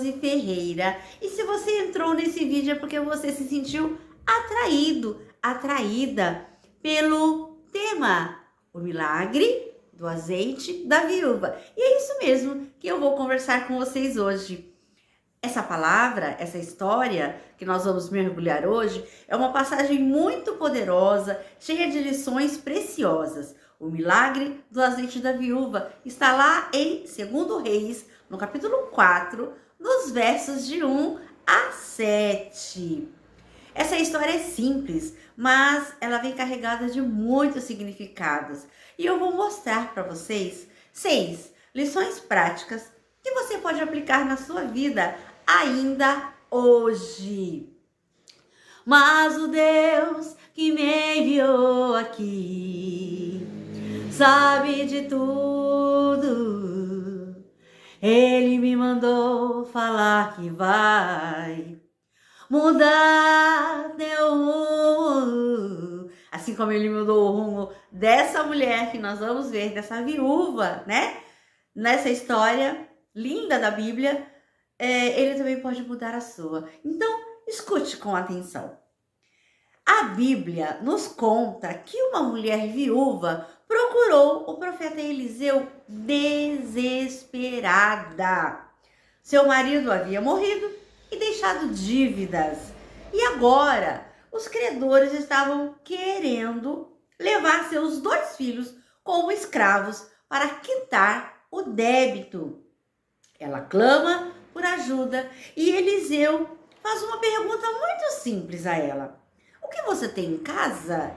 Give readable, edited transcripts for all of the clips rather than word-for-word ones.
Rose Ferreira. E se você entrou nesse vídeo é porque você se sentiu atraído, atraída pelo tema, o milagre do azeite da viúva. E é isso mesmo que eu vou conversar com vocês hoje. Essa palavra, essa história que nós vamos mergulhar hoje, é uma passagem muito poderosa, cheia de lições preciosas. O milagre do azeite da viúva está lá em 2 Reis, no capítulo 4, nos versos de 1 a 7. Essa história é simples, mas ela vem carregada de muitos significados. E eu vou mostrar para vocês 6 lições práticas que você pode aplicar na sua vida ainda hoje. Mas o Deus que me enviou aqui sabe de tudo. Ele me mandou falar que vai mudar meu rumo, assim como ele mudou o rumo dessa mulher que nós vamos ver, dessa viúva, né? Nessa história linda da Bíblia, ele também pode mudar a sua. Então, escute com atenção. A Bíblia nos conta que uma mulher viúva procurou o profeta Eliseu desesperada. Seu marido havia morrido e deixado dívidas. E agora, os credores estavam querendo levar seus 2 filhos como escravos para quitar o débito. Ela clama por ajuda e Eliseu faz uma pergunta muito simples a ela. O que você tem em casa?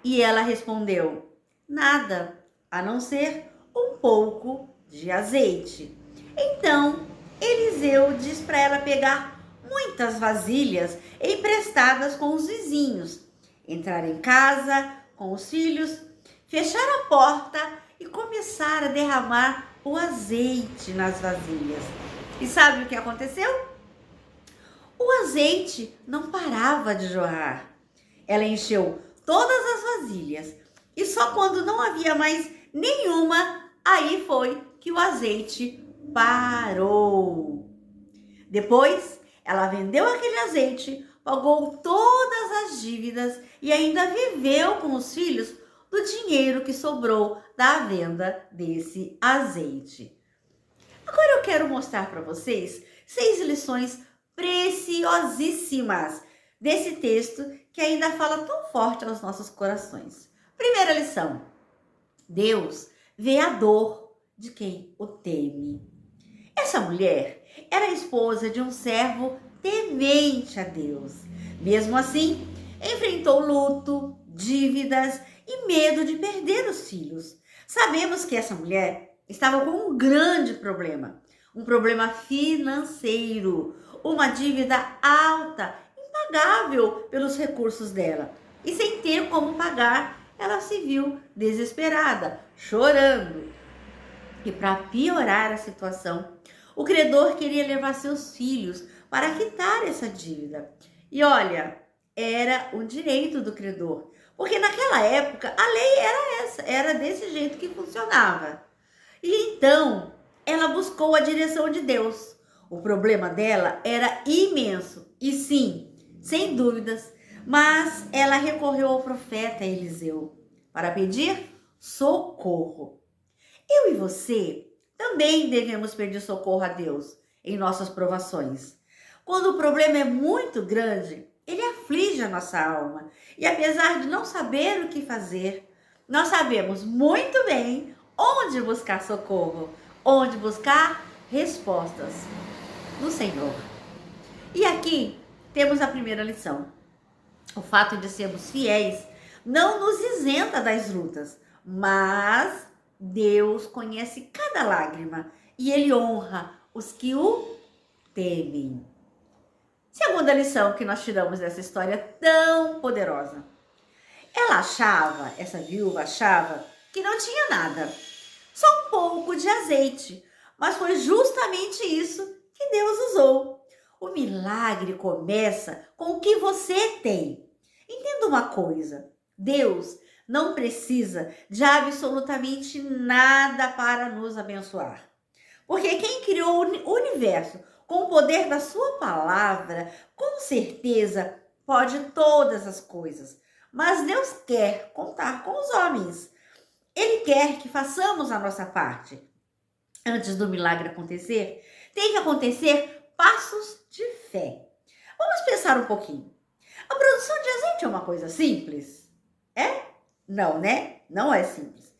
E ela respondeu, nada, a não ser um pouco de azeite. Então, Eliseu diz para ela pegar muitas vasilhas emprestadas com os vizinhos, entrar em casa com os filhos, fechar a porta e começar a derramar o azeite nas vasilhas. E sabe o que aconteceu? O azeite não parava de jorrar. Ela encheu todas as vasilhas e só quando não havia mais nenhuma, aí foi que o azeite parou. Depois, ela vendeu aquele azeite, pagou todas as dívidas e ainda viveu com os filhos do dinheiro que sobrou da venda desse azeite. Agora eu quero mostrar para vocês 6 lições preciosíssimas desse texto que ainda fala tão forte aos nossos corações. Primeira lição: Deus vê a dor de quem o teme. Essa mulher era esposa de um servo temente a Deus. Mesmo assim, enfrentou luto, dívidas e medo de perder os filhos. Sabemos que essa mulher estava com um grande problema, um problema financeiro, uma dívida alta, impagável pelos recursos dela. E sem ter como pagar, ela se viu desesperada, chorando. E para piorar a situação, o credor queria levar seus filhos para quitar essa dívida. E olha, era um direito do credor, porque naquela época a lei era essa, era desse jeito que funcionava. E então ela buscou a direção de Deus. O problema dela era imenso e sim, sem dúvidas, mas ela recorreu ao profeta Eliseu para pedir socorro. Eu e você também devemos pedir socorro a Deus em nossas provações. Quando o problema é muito grande, ele aflige a nossa alma. E apesar de não saber o que fazer, nós sabemos muito bem onde buscar socorro, onde buscar respostas no Senhor. E aqui temos a primeira lição. O fato de sermos fiéis não nos isenta das lutas, mas Deus conhece cada lágrima e Ele honra os que o temem. Segunda lição que nós tiramos dessa história tão poderosa. Essa viúva achava que não tinha nada, só um pouco de azeite, mas foi justamente isso que Deus usou. O milagre começa com o que você tem. Entenda uma coisa, Deus não precisa de absolutamente nada para nos abençoar. Porque quem criou o universo, com o poder da sua palavra, com certeza pode todas as coisas. Mas Deus quer contar com os homens. Ele quer que façamos a nossa parte. Antes do milagre acontecer, tem que acontecer passos de fé. Vamos pensar um pouquinho. A produção de azeite é uma coisa simples? É? Não, né? Não é simples.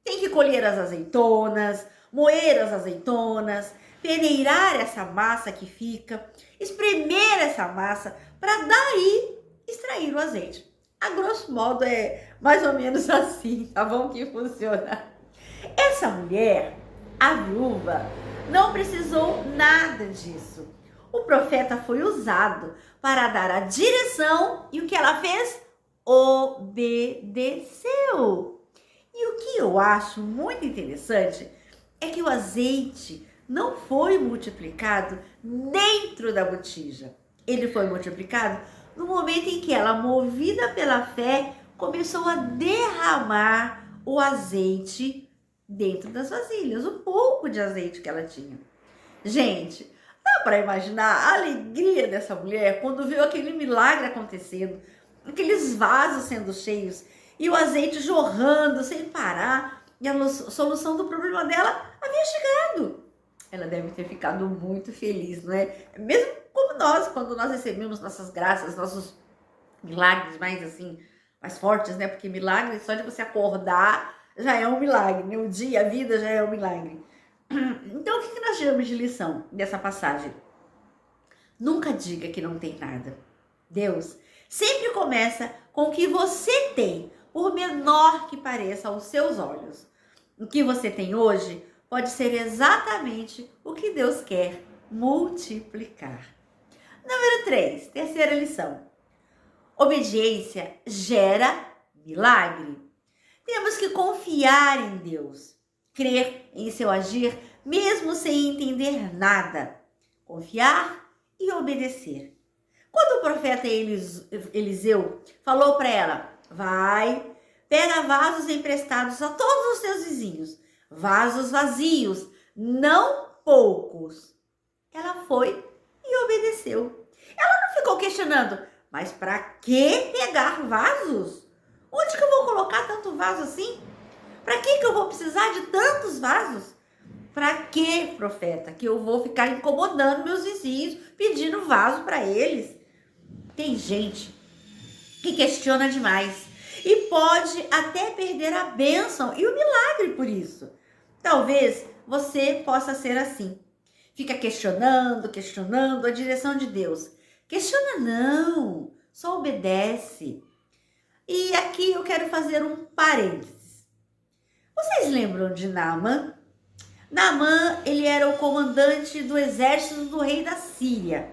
Tem que colher as azeitonas, moer as azeitonas, peneirar essa massa que fica, espremer essa massa para daí extrair o azeite. A grosso modo é mais ou menos assim, tá bom? Que funciona. Essa mulher, a viúva, não precisou nada disso. O profeta foi usado para dar a direção e o que ela fez? Obedeceu. E o que eu acho muito interessante é que o azeite não foi multiplicado dentro da botija. Ele foi multiplicado no momento em que ela, movida pela fé, começou a derramar o azeite dentro das vasilhas, o pouco de azeite que ela tinha. Gente, dá para imaginar a alegria dessa mulher quando viu aquele milagre acontecendo, aqueles vasos sendo cheios e o azeite jorrando sem parar, e a solução do problema dela havia chegado. Ela deve ter ficado muito feliz, não é? Mesmo como nós, quando nós recebemos nossas graças, nossos milagres mais assim, mais fortes, né? Porque milagre, só de você acordar já é um milagre, né? O dia, a vida já é um milagre. Então, o que nós tiramos de lição dessa passagem? Nunca diga que não tem nada. Deus sempre começa com o que você tem, por menor que pareça aos seus olhos. O que você tem hoje pode ser exatamente o que Deus quer multiplicar. Número 3, terceira lição. Obediência gera milagre. Temos que confiar em Deus, crer em seu agir, mesmo sem entender nada. Confiar e obedecer. Quando o profeta Eliseu falou para ela, vai, pega vasos emprestados a todos os seus vizinhos, vasos vazios, não poucos. Ela foi e obedeceu. Ela não ficou questionando, mas para que pegar vasos? Onde que eu vou colocar tanto vaso assim? Para que eu vou precisar de tantos vasos? Para que, profeta, que eu vou ficar incomodando meus vizinhos, pedindo vaso para eles? Tem gente que questiona demais e pode até perder a bênção e o milagre por isso. Talvez você possa ser assim. Fica questionando a direção de Deus. Questiona não, só obedece. E aqui eu quero fazer um parênteses. Vocês lembram de Naamã? Naamã, ele era o comandante do exército do rei da Síria.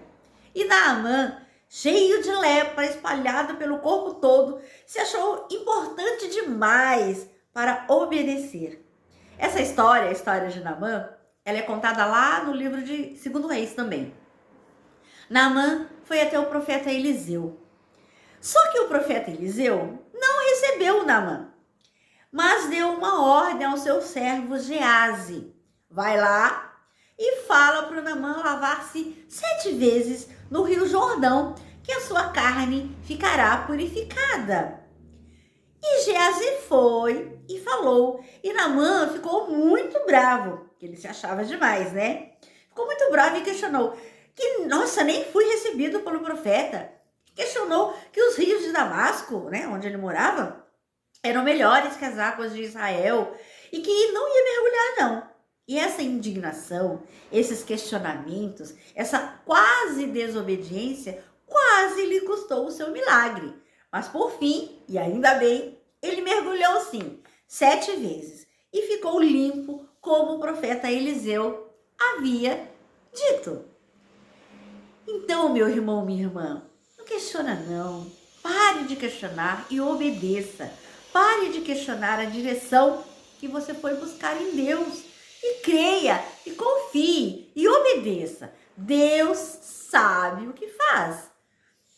E Naamã, cheio de lepra, espalhada pelo corpo todo, se achou importante demais para obedecer. Essa história, a história de Naamã, ela é contada lá no livro de 2 Reis também. Naamã foi até o profeta Eliseu. Só que o profeta Eliseu não recebeu Naamã, mas deu uma ordem ao seu servo Geazi. Vai lá e fala para o Naamã lavar-se 7 vezes no rio Jordão, que a sua carne ficará purificada. E Geazi foi e falou. E Naamã ficou muito bravo, porque ele se achava demais, né? Ficou muito bravo e questionou que, nossa, nem fui recebido pelo profeta. Questionou que os rios de Damasco, né, onde ele morava, eram melhores que as águas de Israel e que não ia mergulhar, não. E essa indignação, esses questionamentos, essa quase desobediência, quase lhe custou o seu milagre. Mas por fim, e ainda bem, ele mergulhou sim, 7 vezes e ficou limpo como o profeta Eliseu havia dito. Então, meu irmão, minha irmã, não questiona não. Pare de questionar e obedeça. Pare de questionar a direção que você foi buscar em Deus. E creia, e confie, e obedeça. Deus sabe o que faz.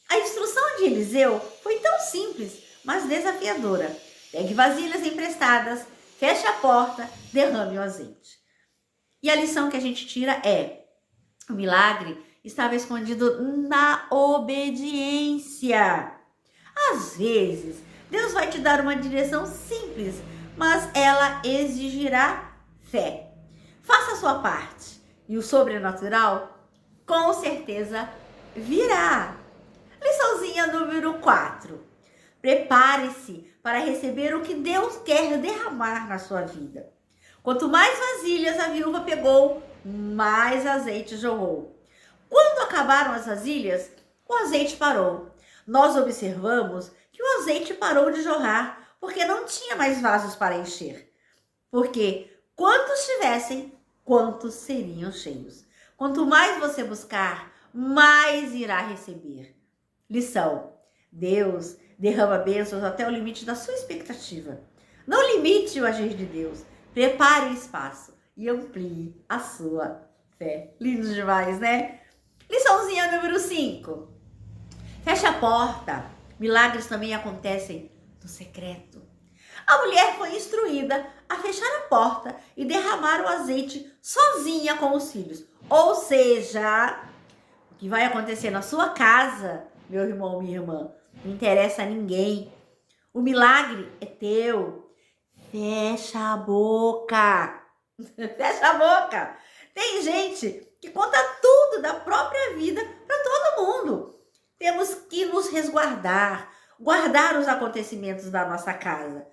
A instrução de Eliseu foi tão simples, mas desafiadora. Pegue vasilhas emprestadas, feche a porta, derrame o azeite. E a lição que a gente tira é: O milagre estava escondido na obediência. Às vezes, Deus vai te dar uma direção simples, mas ela exigirá fé. Faça a sua parte e o sobrenatural com certeza virá. Liçãozinha número 4. Prepare-se para receber o que Deus quer derramar na sua vida. Quanto mais vasilhas a viúva pegou, mais azeite jorrou. Quando acabaram as vasilhas, o azeite parou. Nós observamos que o azeite parou de jorrar porque não tinha mais vasos para encher. Porque quantos tivessem, quantos seriam cheios. Quanto mais você buscar, mais irá receber. Lição: Deus derrama bênçãos até o limite da sua expectativa. Não limite o agir de Deus. Prepare o espaço e amplie a sua fé. Lindo demais, né? Liçãozinha número 5. Feche a porta. Milagres também acontecem no secreto. A mulher foi instruída a fechar a porta e derramar o azeite sozinha com os filhos. Ou seja, o que vai acontecer na sua casa, meu irmão, minha irmã, não interessa a ninguém. O milagre é teu. Fecha a boca. Fecha a boca. Tem gente que conta tudo da própria vida para todo mundo. Temos que nos resguardar, guardar os acontecimentos da nossa casa.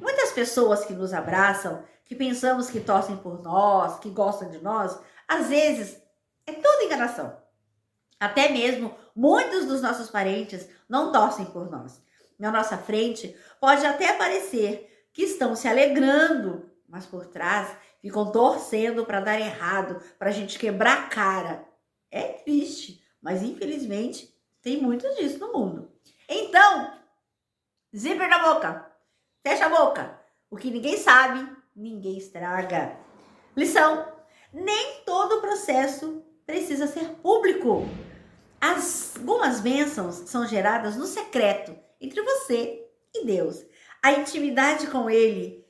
Muitas pessoas que nos abraçam, que pensamos que torcem por nós, que gostam de nós, às vezes é toda enganação. Até mesmo muitos dos nossos parentes não torcem por nós. Na nossa frente pode até parecer que estão se alegrando, mas por trás ficam torcendo para dar errado, para a gente quebrar a cara. É triste, mas infelizmente tem muito disso no mundo. Então, zíper na boca, fecha a boca. O que ninguém sabe, ninguém estraga. Lição: nem todo processo precisa ser público. Algumas bênçãos são geradas no secreto, entre você e Deus. A intimidade com Ele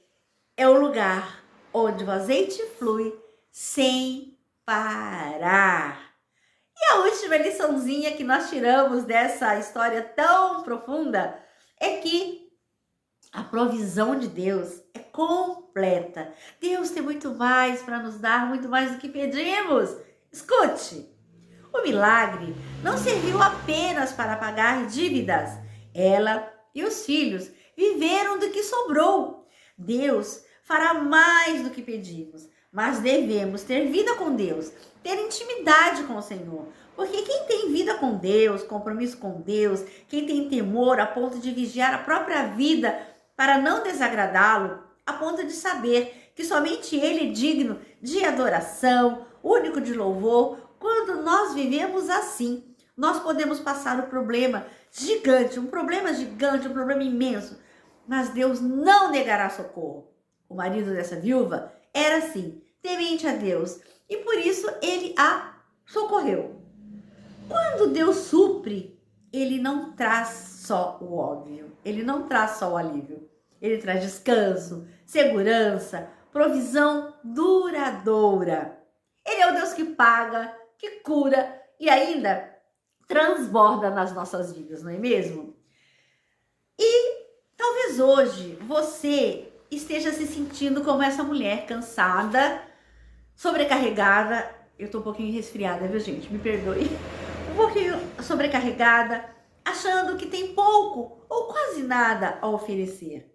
é o lugar onde o azeite flui sem parar. E a última liçãozinha que nós tiramos dessa história tão profunda é que a provisão de Deus é completa. Deus tem muito mais para nos dar, muito mais do que pedimos. Escute, o milagre não serviu apenas para pagar dívidas. Ela e os filhos viveram do que sobrou. Deus fará mais do que pedimos, mas devemos ter vida com Deus, ter intimidade com o Senhor. Porque quem tem vida com Deus, compromisso com Deus, quem tem temor a ponto de vigiar a própria vida para não desagradá-lo, a ponto de saber que somente Ele é digno de adoração, único de louvor, quando nós vivemos assim, nós podemos passar o problema gigante, um problema imenso, mas Deus não negará socorro. O marido dessa viúva era assim, temente a Deus, e por isso ele a socorreu. Quando Deus supre, ele não traz só o óbvio, ele não traz só o alívio, ele traz descanso, segurança, provisão duradoura. Ele é o Deus que paga, que cura e ainda transborda nas nossas vidas, não é mesmo? E talvez hoje você esteja se sentindo como essa mulher, cansada, sobrecarregada. Eu tô um pouquinho resfriada, viu, gente? Me perdoe. Um pouquinho sobrecarregada, achando que tem pouco ou quase nada a oferecer.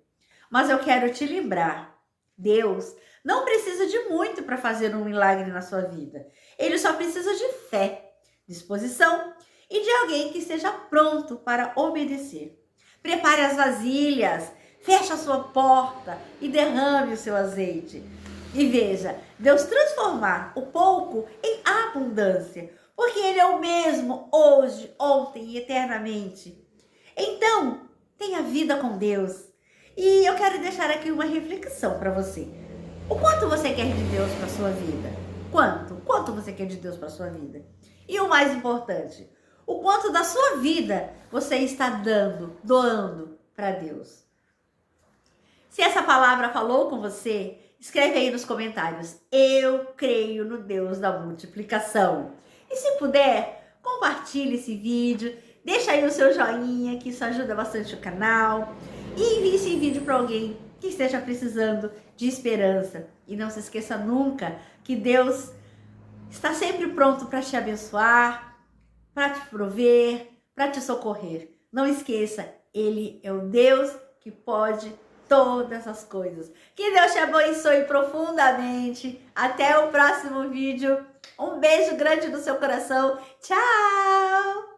Mas eu quero te lembrar, Deus não precisa de muito para fazer um milagre na sua vida. Ele só precisa de fé, disposição e de alguém que esteja pronto para obedecer. Prepare as vasilhas, feche a sua porta e derrame o seu azeite. E veja, Deus transformar o pouco em abundância, porque Ele é o mesmo hoje, ontem e eternamente. Então, tenha vida com Deus. E eu quero deixar aqui uma reflexão para você. O quanto você quer de Deus para a sua vida? Quanto você quer de Deus para a sua vida? E o mais importante, o quanto da sua vida você está doando para Deus? Se essa palavra falou com você, Escreve aí nos comentários, eu creio no Deus da multiplicação. E se puder, compartilhe esse vídeo, deixa aí o seu joinha, que isso ajuda bastante o canal. E envie esse vídeo para alguém que esteja precisando de esperança. E não se esqueça nunca que Deus está sempre pronto para te abençoar, para te prover, para te socorrer. Não esqueça, Ele é o Deus que pode todas as coisas. Que Deus te abençoe profundamente. Até o próximo vídeo. Um beijo grande no seu coração. Tchau!